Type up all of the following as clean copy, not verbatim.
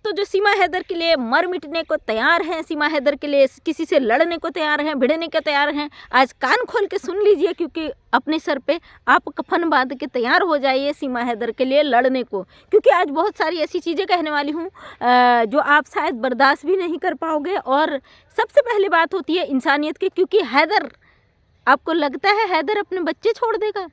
दोस्तों जो सीमा हैदर के लिए मर मिटने को तैयार हैं, सीमा हैदर के लिए किसी से लड़ने को तैयार हैं, भिड़ने को तैयार हैं, आज कान खोल के सुन लीजिए, क्योंकि अपने सर पे आप कफन बांध के तैयार हो जाइए सीमा हैदर के लिए लड़ने को, क्योंकि आज बहुत सारी ऐसी चीज़ें कहने वाली हूँ जो आप शायद बर्दाश्त भी नहीं कर पाओगे। और सबसे पहली बात होती है इंसानियत की, क्योंकि हैदर, आपको लगता है हैदर अपने बच्चे छोड़ देगा?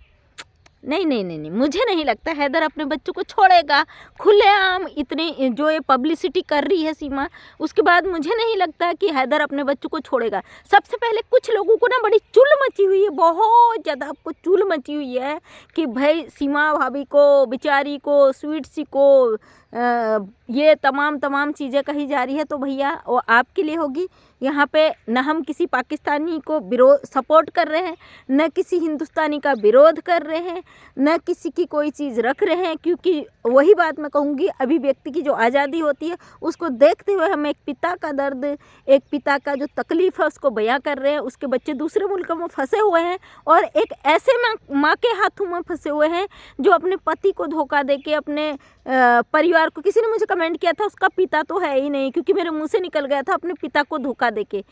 नहीं नहीं नहीं नहीं, मुझे नहीं लगता हैदर अपने बच्चों को छोड़ेगा खुलेआम। इतनी जो ये पब्लिसिटी कर रही है सीमा, उसके बाद मुझे नहीं लगता कि हैदर अपने बच्चों को छोड़ेगा। सबसे पहले कुछ लोगों को ना बड़ी चुल मची हुई है, बहुत ज़्यादा आपको चुल मची हुई है कि भाई सीमा भाभी को, बेचारी को, स्वीट सी को ये तमाम चीज़ें कही जा रही है। तो भैया वो आपके लिए होगी। यहाँ पे न हम किसी पाकिस्तानी को विरोध सपोर्ट कर रहे हैं, न किसी हिंदुस्तानी का विरोध कर रहे हैं, न किसी की कोई चीज़ रख रहे हैं, क्योंकि वही बात मैं कहूँगी, अभिव्यक्ति की जो आज़ादी होती है उसको देखते हुए हम एक पिता का दर्द, एक पिता का जो तकलीफ़ है उसको बयां कर रहे हैं। उसके बच्चे दूसरे मुल्कों में फंसे हुए हैं और एक ऐसे माँ के हाथों में फंसे हुए हैं जो अपने पति को धोखा दे के अपने परिवार को, किसी ने मुझे कमेंट किया था उसका पिता तो है ही नहीं, क्योंकि मेरे मुंह से निकल गया था अपने पिता को धोखा देके।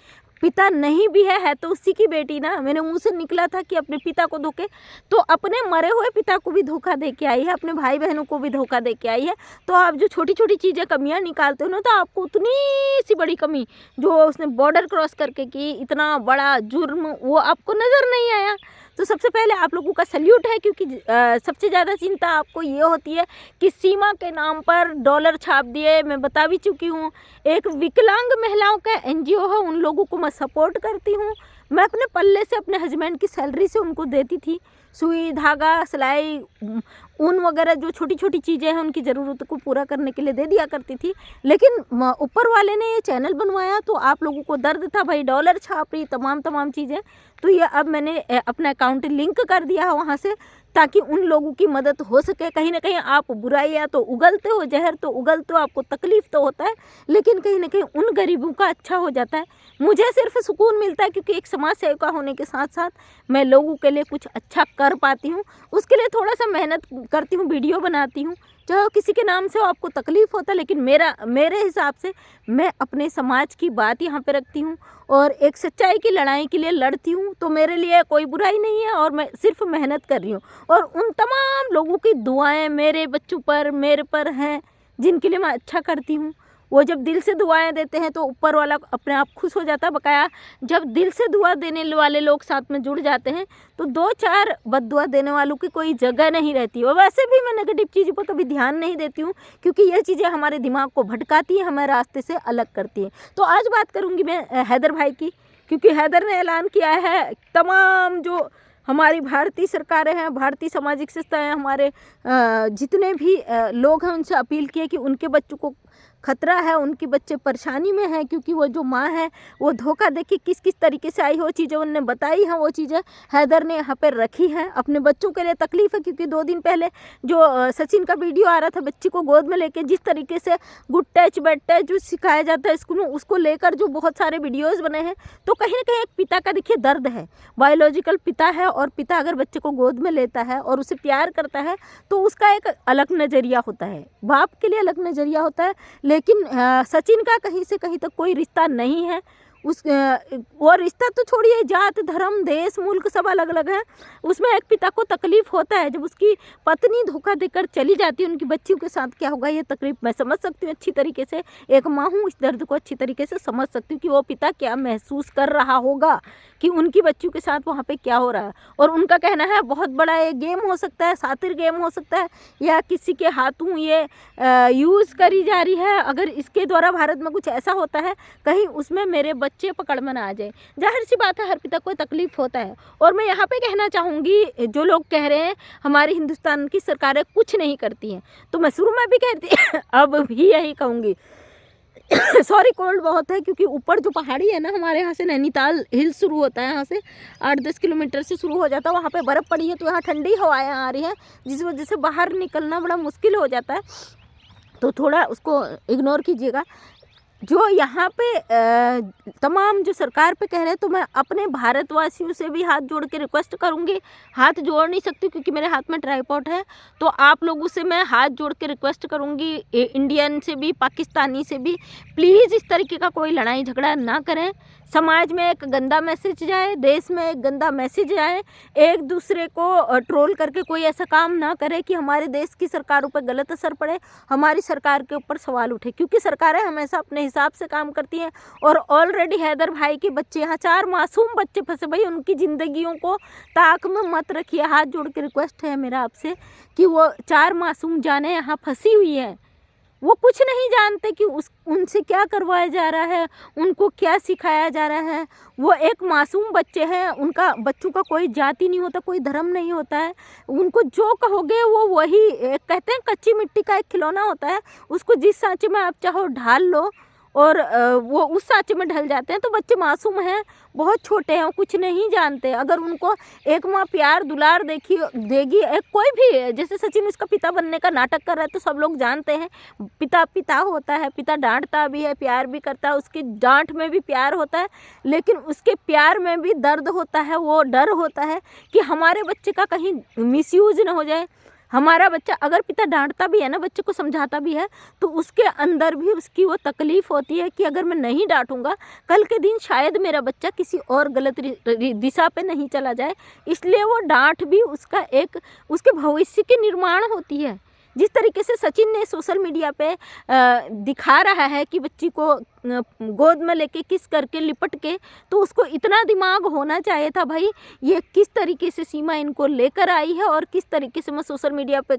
पिता नहीं भी है तो उसी की बेटी ना, मेरे मुंह से निकला था कि अपने पिता को धोखे, तो अपने मरे हुए पिता को भी धोखा दे के आई है, अपने भाई बहनों को भी धोखा दे के आई है। तो आप जो छोटी छोटी चीज़ें कमियां निकालते हो ना, तो आपको उतनी सी बड़ी कमी जो उसने बॉर्डर क्रॉस करके की, इतना बड़ा जुर्म, वो आपको नज़र नहीं आया। तो सबसे पहले आप लोगों का सल्यूट है, क्योंकि सबसे ज़्यादा चिंता आपको ये होती है कि सीमा के नाम पर डॉलर छाप दिए। मैं बता भी चुकी हूँ, एक विकलांग महिलाओं का एनजीओ है, उन लोगों को मैं सपोर्ट करती हूँ। मैं अपने पल्ले से अपने हस्बैंड की सैलरी से उनको देती थी, सुई धागा सिलाई ऊन वगैरह जो छोटी छोटी चीज़ें हैं उनकी ज़रूरत को पूरा करने के लिए दे दिया करती थी। लेकिन ऊपर वाले ने ये चैनल बनवाया तो आप लोगों को दर्द था, भाई डॉलर छाप रही तमाम चीज़ें। तो ये अब मैंने अपना अकाउंट लिंक कर दिया है वहाँ से, ताकि उन लोगों की मदद हो सके। कहीं ना कहीं आप बुराइयाँ तो उगलते हो, जहर तो उगलते हो, आपको तकलीफ़ तो होता है, लेकिन कहीं ना कहीं उन गरीबों का अच्छा हो जाता है। मुझे सिर्फ सुकून मिलता है, क्योंकि एक समाज सेविका होने के साथ साथ मैं लोगों के लिए कुछ अच्छा कर पाती हूँ। उसके लिए थोड़ा सा मेहनत करती हूँ, वीडियो बनाती हूँ, चाहे किसी के नाम से हो, आपको तकलीफ़ होता है, लेकिन मेरे हिसाब से मैं अपने समाज की बात यहाँ पे रखती हूँ और एक सच्चाई की लड़ाई के लिए लड़ती हूँ। तो मेरे लिए कोई बुराई नहीं है और मैं सिर्फ मेहनत कर रही हूँ। और उन तमाम लोगों की दुआएं मेरे बच्चों पर, मेरे पर हैं, जिनके लिए मैं अच्छा करती हूँ। वो जब दिल से दुआएं देते हैं तो ऊपर वाला अपने आप खुश हो जाता है। बकाया जब दिल से दुआ देने वाले लोग साथ में जुड़ जाते हैं तो 2-4 बद्दुआ देने वालों की कोई जगह नहीं रहती। और वैसे भी मैं नेगेटिव चीज़ों पर कभी ध्यान नहीं देती हूँ, क्योंकि ये चीज़ें हमारे दिमाग को भटकाती हैं, हमें रास्ते से अलग करती हैं। तो आज बात करूँगी मैं हैदर भाई की, क्योंकि हैदर ने ऐलान किया है तमाम जो हमारी भारतीय सरकारें हैं, भारतीय सामाजिक संस्थाएं, हमारे जितने भी लोग हैं, उनसे अपील की है कि उनके बच्चों को खतरा है, उनके बच्चे परेशानी में हैं, क्योंकि वो जो माँ है वो धोखा देके किस किस तरीके से आई हो चीज़ें उन्होंने बताई हैं। वो चीज़ें हैदर ने यहाँ पर रखी हैं। अपने बच्चों के लिए तकलीफ़ है, क्योंकि 2 दिन पहले जो सचिन का वीडियो आ रहा था, बच्ची को गोद में लेके जिस तरीके से गुड टच बैड टच जो सिखाया जाता है स्कूल में, उसको लेकर जो बहुत सारे वीडियोज़ बने हैं। तो कहीं ना कहीं एक पिता का देखिए दर्द है, बायोलॉजिकल पिता है, और पिता अगर बच्चे को गोद में लेता है और उसे प्यार करता है तो उसका एक अलग नज़रिया होता है, बाप के लिए अलग नज़रिया होता है। लेकिन सचिन का कहीं से कहीं तक कोई रिश्ता नहीं है। और रिश्ता तो छोड़िए, जात धर्म देश मुल्क सब अलग अलग है। उसमें एक पिता को तकलीफ़ होता है जब उसकी पत्नी धोखा देकर चली जाती है, उनकी बच्चियों के साथ क्या होगा, ये तकलीफ़ मैं समझ सकती हूँ अच्छी तरीके से। एक माँ हूँ, इस दर्द को अच्छी तरीके से समझ सकती हूँ कि वो पिता क्या महसूस कर रहा होगा कि उनकी बच्चियों के साथ वहाँ पे क्या हो रहा है। और उनका कहना है बहुत बड़ा ये गेम हो सकता है, सातिर गेम हो सकता है, या किसी के हाथों ये यूज़ करी जा रही है। अगर इसके द्वारा भारत में कुछ ऐसा होता है, कहीं उसमें मेरे बच्चे पकड़ में ना आ जाए। जाहिर सी बात है, हर पिता को तकलीफ़ होता है। और मैं यहाँ पे कहना चाहूँगी, जो लोग कह रहे हैं हमारी हिंदुस्तान की सरकारें कुछ नहीं करती हैं, तो मैं शुरू में भी कहती अब भी यही कहूँगी। सॉरी, कोल्ड बहुत है, क्योंकि ऊपर जो पहाड़ी है ना, हमारे यहाँ से नैनीताल हिल शुरू होता है, यहाँ से 8-10 किलोमीटर से शुरू हो जाता है। वहाँ पे बर्फ़ पड़ी है, तो यहाँ ठंडी हवाएं आ रही हैं, जिस वजह से बाहर निकलना बड़ा मुश्किल हो जाता है। तो थोड़ा उसको इग्नोर कीजिएगा। जो यहाँ पे तमाम जो सरकार पे कह रहे हैं, तो मैं अपने भारतवासियों से भी हाथ जोड़ के रिक्वेस्ट करूँगी। हाथ जोड़ नहीं सकती क्योंकि मेरे हाथ में ट्राइपॉड है, तो आप लोगों से मैं हाथ जोड़ के रिक्वेस्ट करूँगी, इंडियन से भी पाकिस्तानी से भी, प्लीज़ इस तरीके का कोई लड़ाई झगड़ा ना करें। समाज में एक गंदा मैसेज जाए, देश में एक गंदा मैसेज आए, एक दूसरे को ट्रोल करके कोई ऐसा काम ना करे कि हमारे देश की सरकारों पर गलत असर पड़े, हमारी सरकार के ऊपर सवाल उठे, क्योंकि सरकारें हमेशा अपने हिसाब से काम करती हैं। और ऑलरेडी हैदर भाई के बच्चे यहाँ 4 मासूम बच्चे फंसे, भाई उनकी ज़िंदगियों को ताक में मत रखिए। हाथ जोड़ के रिक्वेस्ट है मेरा आपसे कि वो 4 मासूम जानें यहाँ फंसी हुई है, वो कुछ नहीं जानते कि उनसे क्या करवाया जा रहा है, उनको क्या सिखाया जा रहा है। वो एक मासूम बच्चे हैं, उनका बच्चों का कोई जाति नहीं होता, कोई धर्म नहीं होता है। उनको जो कहोगे वो वही, कहते हैं कच्ची मिट्टी का एक खिलौना होता है, उसको जिस सांचे में आप चाहो ढाल लो और वो उस सांचे में ढल जाते हैं। तो बच्चे मासूम हैं, बहुत छोटे हैं, कुछ नहीं जानते। अगर उनको एक माँ प्यार दुलार देगी, एक कोई भी, जैसे सचिन उसका पिता बनने का नाटक कर रहा है, तो सब लोग जानते हैं पिता पिता होता है, पिता डांटता भी है, प्यार भी करता है, उसकी डांट में भी प्यार होता है, लेकिन उसके प्यार में भी दर्द होता है, वो डर होता है कि हमारे बच्चे का कहीं मिसयूज ना हो जाए। हमारा बच्चा अगर पिता डांटता भी है ना, बच्चे को समझाता भी है, तो उसके अंदर भी उसकी वो तकलीफ़ होती है कि अगर मैं नहीं डांटूंगा, कल के दिन शायद मेरा बच्चा किसी और गलत दिशा पे नहीं चला जाए। इसलिए वो डांट भी उसका एक, उसके भविष्य की निर्माण होती है। जिस तरीके से सचिन ने सोशल मीडिया पे दिखा रहा है कि बच्ची को गोद में लेके किस करके लिपट के, तो उसको इतना दिमाग होना चाहिए था भाई, ये किस तरीके से सीमा इनको लेकर आई है और किस तरीके से मैं सोशल मीडिया पे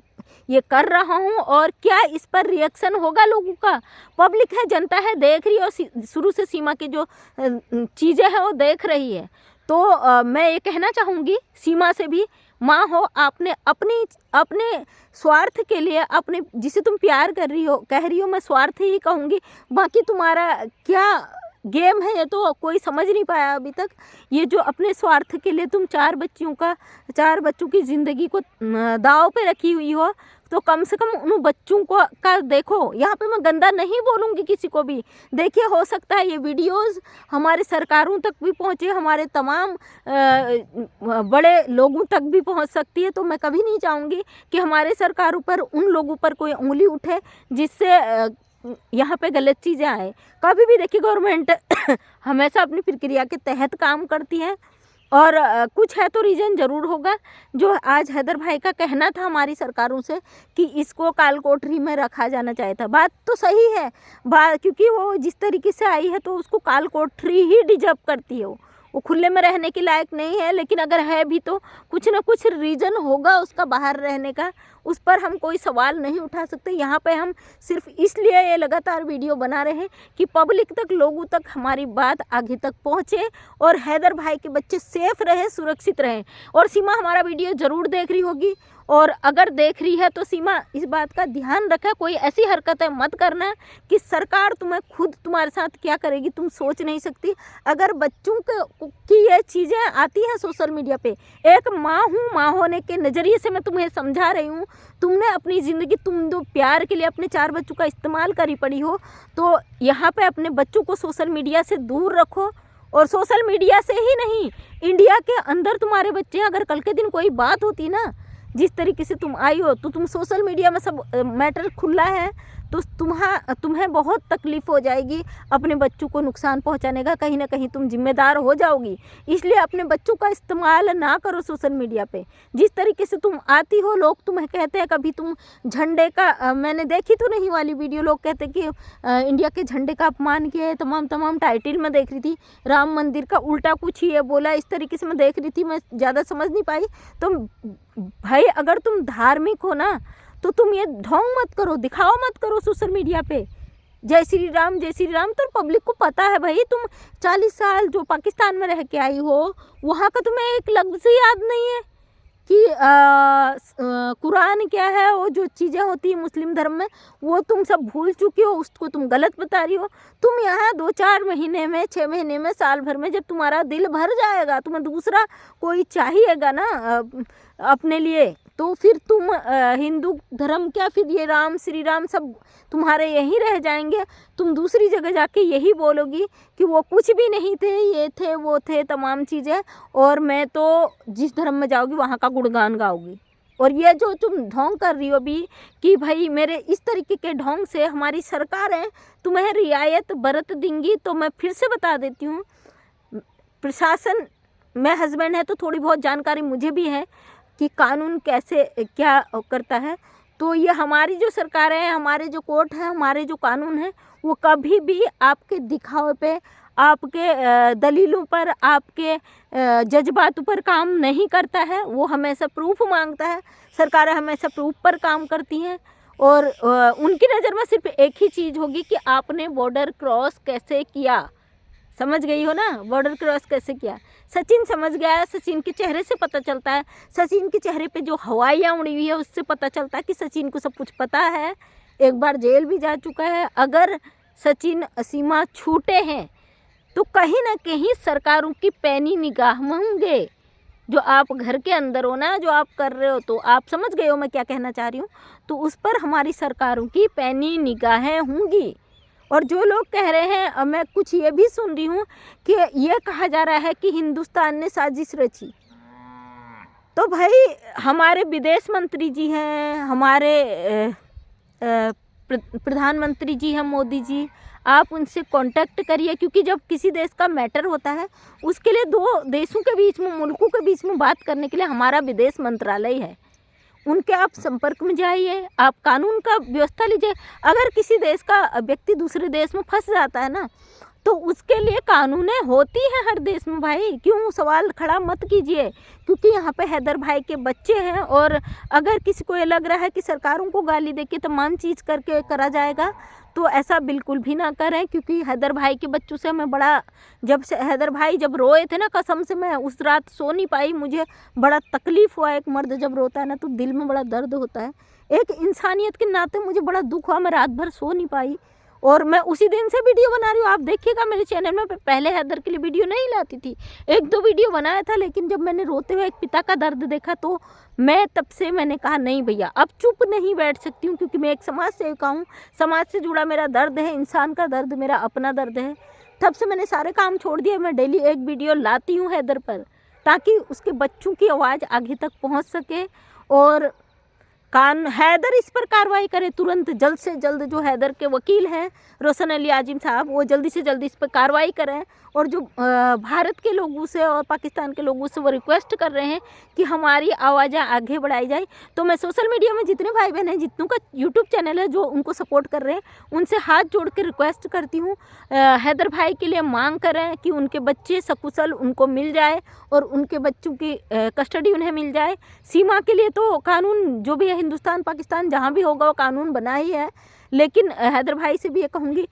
ये कर रहा हूँ और क्या इस पर रिएक्शन होगा लोगों का। पब्लिक है, जनता है, देख रही है और शुरू से सीमा की जो चीज़ें हैं वो देख रही है। तो मैं ये कहना चाहूँगी सीमा से भी, माँ हो, आपने अपने स्वार्थ के लिए, अपने जिसे तुम प्यार कर रही हो, कह रही हो, मैं स्वार्थ ही कहूँगी, बाकी तुम्हारा क्या गेम है ये तो कोई समझ नहीं पाया अभी तक। ये जो अपने स्वार्थ के लिए तुम 4 बच्चों की ज़िंदगी को दाव पे रखी हुई हो, तो कम से कम उन बच्चों को का देखो। यहाँ पे मैं गंदा नहीं बोलूँगी किसी को भी। देखिए, हो सकता है ये वीडियोज़ हमारे सरकारों तक भी पहुँचे, हमारे तमाम बड़े लोगों तक भी पहुँच सकती है। तो मैं कभी नहीं चाहूँगी कि हमारे सरकारों पर, उन लोगों पर कोई उंगली उठे जिससे यहाँ पे गलत चीज़ें आए। कभी भी देखिए, गवर्नमेंट हमेशा अपनी प्रक्रिया के तहत काम करती है और कुछ है तो रीज़न ज़रूर होगा। जो आज हैदर भाई का कहना था हमारी सरकारों से कि इसको काल कोठरी में रखा जाना चाहिए था, बात तो सही है, क्योंकि वो जिस तरीके से आई है तो उसको काल कोठरी ही डिजर्व करती है। वो खुले में रहने के लायक नहीं है, लेकिन अगर है भी तो कुछ ना कुछ रीज़न होगा उसका बाहर रहने का, उस पर हम कोई सवाल नहीं उठा सकते। यहाँ पे हम सिर्फ इसलिए ये लगातार वीडियो बना रहे हैं कि पब्लिक तक, लोगों तक हमारी बात आगे तक पहुँचे और हैदर भाई के बच्चे सेफ रहे, सुरक्षित रहें। और सीमा हमारा वीडियो ज़रूर देख रही होगी, और अगर देख रही है तो सीमा इस बात का ध्यान रखे, कोई ऐसी हरकतें मत करना कि सरकार तुम्हें खुद तुम्हारे साथ क्या करेगी तुम सोच नहीं सकती। अगर बच्चों की ये चीज़ें आती हैं सोशल मीडिया पे, एक माँ हूँ, माँ होने के नज़रिए से मैं तुम्हें समझा रही हूँ, तुमने अपनी ज़िंदगी, तुम जो प्यार के लिए अपने 4 बच्चों का इस्तेमाल करी पड़ी हो, तो यहाँ पे अपने बच्चों को सोशल मीडिया से दूर रखो। और सोशल मीडिया से ही नहीं, इंडिया के अंदर तुम्हारे बच्चे, अगर कल के दिन कोई बात होती ना, जिस तरीके से तुम आई हो, तो तुम सोशल मीडिया में सब मैटर खुला है, तो तुम्हें बहुत तकलीफ़ हो जाएगी, अपने बच्चों को नुकसान पहुंचाने का कहीं ना कहीं तुम जिम्मेदार हो जाओगी। इसलिए अपने बच्चों का इस्तेमाल ना करो सोशल मीडिया पे। जिस तरीके से तुम आती हो, लोग तुम्हें कहते हैं, कभी तुम झंडे का मैंने देखी तो नहीं वाली वीडियो, लोग कहते कि इंडिया के झंडे का अपमान किया है, तमाम टाइटल में देख रही थी, राम मंदिर का उल्टा कुछ ही है बोला, इस तरीके से मैं देख रही थी, मैं ज़्यादा समझ नहीं पाई। तो भाई, अगर तुम धार्मिक हो ना, तो तुम ये ढोंग मत करो, दिखावा मत करो सोशल मीडिया पे जय श्री राम जय श्री राम। तो पब्लिक को पता है भाई, तुम 40 साल जो पाकिस्तान में रह के आई हो, वहाँ का तुम्हें एक लफ्ज़ याद नहीं है कि कुरान क्या है, वो जो चीज़ें होती है मुस्लिम धर्म में, वो तुम सब भूल चुकी हो, उसको तुम गलत बता रही हो। तुम यहाँ 2-4 महीने में, 6 महीने में, साल भर में, जब तुम्हारा दिल भर जाएगा, तुम्हें दूसरा कोई चाहिएगा ना, अपने लिए, तो फिर तुम हिंदू धर्म क्या, फिर ये राम श्री राम सब तुम्हारे यहीं रह जाएंगे। तुम दूसरी जगह जाके यही बोलोगी कि वो कुछ भी नहीं थे, ये थे वो थे तमाम चीज़ें, और मैं तो जिस धर्म में जाऊँगी वहाँ का गुणगान गाऊँगी। और ये जो तुम ढोंग कर रही हो अभी कि भाई मेरे इस तरीके के ढोंग से हमारी सरकारें तुम्हें रियायत बरत देंगी, तो मैं फिर से बता देती हूँ, प्रशासन में हस्बैंड है तो थोड़ी बहुत जानकारी मुझे भी है कि कानून कैसे क्या करता है। तो ये हमारी जो सरकारें हैं, हमारे जो कोर्ट है, हमारे जो कानून है, वो कभी भी आपके दिखावे पे, आपके दलीलों पर, आपके जज्बातों पर काम नहीं करता है। वो हमेशा प्रूफ मांगता है। सरकारें हमेशा प्रूफ पर काम करती हैं, और उनकी नज़र में सिर्फ एक ही चीज़ होगी कि आपने बॉर्डर क्रॉस कैसे किया। समझ गई हो ना, बॉर्डर क्रॉस कैसे किया। सचिन समझ गया है, सचिन के चेहरे से पता चलता है, सचिन के चेहरे पे जो हवाइयाँ उड़ी हुई है उससे पता चलता है कि सचिन को सब कुछ पता है। एक बार जेल भी जा चुका है। अगर सचिन सीमा छूटे हैं तो कहीं ना कहीं सरकारों की पैनी निगाह में होंगे। जो आप घर के अंदर हो ना, जो आप कर रहे हो, तो आप समझ गए हो मैं क्या कहना चाह रही हूँ। तो उस पर हमारी सरकारों की पैनी निगाहें होंगी। और जो लोग कह रहे हैं, मैं कुछ ये भी सुन रही हूँ कि ये कहा जा रहा है कि हिंदुस्तान ने साजिश रची। तो भाई हमारे विदेश मंत्री जी हैं, हमारे प्रधानमंत्री जी हैं मोदी जी, आप उनसे कांटेक्ट करिए, क्योंकि जब किसी देश का मैटर होता है उसके लिए दो देशों के बीच में, मुल्कों के बीच में बात करने के लिए हमारा विदेश मंत्रालय है। उनके आप संपर्क में जाइए, आप कानून का व्यवस्था लीजिए। अगर किसी देश का व्यक्ति दूसरे देश में फंस जाता है ना, तो उसके लिए कानूनें होती हैं हर देश में भाई। क्यों सवाल खड़ा मत कीजिए, क्योंकि यहाँ पे हैदर भाई के बच्चे हैं। और अगर किसी को ये लग रहा है कि सरकारों को गाली देके तमाम चीज़ करके करा जाएगा, तो ऐसा बिल्कुल भी ना करें। क्योंकि हैदर भाई के बच्चों से मैं बड़ा, जब से हैदर भाई जब रोए थे ना, कसम से मैं उस रात सो नहीं पाई। मुझे बड़ा तकलीफ़ हुआ। एक मर्द जब रोता है ना तो दिल में बड़ा दर्द होता है। एक इंसानियत के नाते मुझे बड़ा दुख हुआ, मैं रात भर सो नहीं पाई। और मैं उसी दिन से वीडियो बना रही हूँ। आप देखिएगा मेरे चैनल में, पहले हैदर के लिए वीडियो नहीं लाती थी, एक दो वीडियो बनाया था, लेकिन जब मैंने रोते हुए एक पिता का दर्द देखा तो मैं तब से मैंने कहा नहीं भैया, अब चुप नहीं बैठ सकती हूँ। क्योंकि मैं एक समाज सेविका हूँ, समाज से जुड़ा मेरा दर्द है, इंसान का दर्द मेरा अपना दर्द है। तब से मैंने सारे काम छोड़ दिए। मैं डेली एक वीडियो लाती हूँ हैदर पर, ताकि उसके बच्चों की आवाज़ आगे तक पहुँच सके। और हैदर इस पर कार्रवाई करे तुरंत, जल्द से जल्द। जो हैदर के वकील हैं रोशन अली आजिम साहब, वो जल्दी से जल्दी इस पर कार्रवाई करें। और जो भारत के लोगों से और पाकिस्तान के लोगों से वो रिक्वेस्ट कर रहे हैं कि हमारी आवाज़ें आगे बढ़ाई जाए। तो मैं सोशल मीडिया में जितने भाई बहन हैं, जितनों का यूट्यूब चैनल है, जो उनको सपोर्ट कर रहे हैं, उनसे हाथ जोड़ के रिक्वेस्ट करती हूँ, हैदर भाई के लिए मांग करें कि उनके बच्चे सकुशल उनको मिल जाए और उनके बच्चों की कस्टडी उन्हें मिल जाए। सीमा के लिए तो कानून जो भी है, हिंदुस्तान पाकिस्तान जहाँ भी होगा वो कानून बना ही है। लेकिन हैदर भाई से भी ये कहूँगी,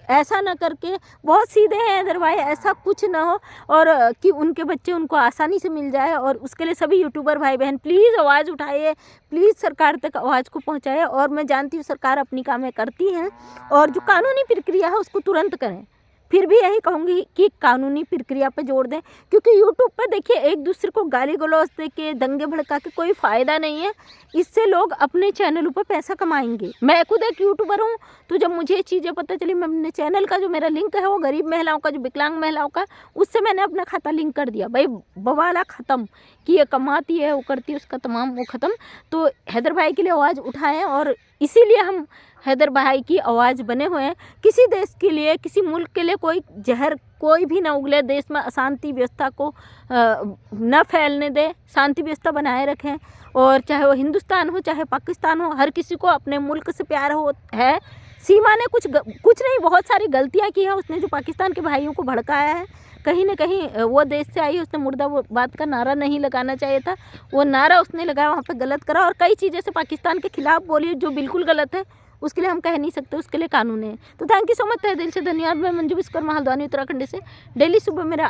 ऐसा ना करके, बहुत सीधे हैं हैदर भाई, ऐसा कुछ ना हो, और कि उनके बच्चे उनको आसानी से मिल जाए। और उसके लिए सभी यूट्यूबर भाई बहन प्लीज़ आवाज़ उठाइए, प्लीज़ सरकार तक आवाज़ को पहुँचाइए। और मैं जानती हूँ सरकार अपनी कामें करती हैं, और जो कानूनी प्रक्रिया है उसको तुरंत करें। फिर भी यही कहूँगी कि कानूनी प्रक्रिया पे जोर दें, क्योंकि यूट्यूब पर देखिए एक दूसरे को गाली गलौज दे के, दंगे भड़का के कोई फ़ायदा नहीं है। इससे लोग अपने चैनलों पर पैसा कमाएंगे। मैं खुद एक यूट्यूबर हूँ, तो जब मुझे चीज़ें पता चली, मैं अपने चैनल का जो मेरा लिंक है वो गरीब महिलाओं का, जो विकलांग महिलाओं का, उससे मैंने अपना खाता लिंक कर दिया। भाई बवाला ख़त्म कि ये कमाती है, वो करती है, उसका तमाम वो ख़त्म। तो हैदर भाई के लिए आवाज़ उठाएँ, और इसीलिए हम हैदर भाई की आवाज़ बने हुए हैं। किसी देश के लिए, किसी मुल्क के लिए कोई जहर कोई भी ना उगले, देश में अशांति व्यवस्था को न फैलने दे, शांति व्यवस्था बनाए रखें। और चाहे वो हिंदुस्तान हो चाहे पाकिस्तान हो, हर किसी को अपने मुल्क से प्यार हो है। सीमा ने कुछ नहीं, बहुत सारी गलतियाँ की है उसने, जो पाकिस्तान के भाइयों को भड़काया है। कहीं ना कहीं वो देश से आई, उसने मुर्दाबाद का नारा नहीं लगाना चाहिए था, वो नारा उसने लगाया, वहाँ पे गलत करा। और कई चीज़ें से पाकिस्तान के खिलाफ बोली जो बिल्कुल गलत है, उसके लिए हम कह नहीं सकते, उसके लिए कानून है। तो थैंक यू सो मच, तहे दिल से धन्यवाद। मैं मंजू विश्वकर्मा, हल्द्वानी उत्तराखंड से डेली सुबह मेरा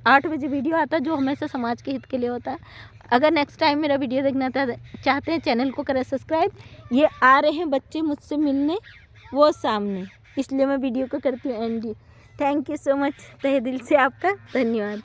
8 बजे वीडियो आता है, जो हमेशा समाज के हित के लिए होता है। अगर नेक्स्ट टाइम मेरा वीडियो देखना चाहते हैं, चैनल को करें सब्सक्राइब। ये आ रहे हैं बच्चे मुझसे मिलने, वो सामने, इसलिए मैं वीडियो को करती हूँ and. Thank you so much, तहे दिल से आपका धन्यवाद।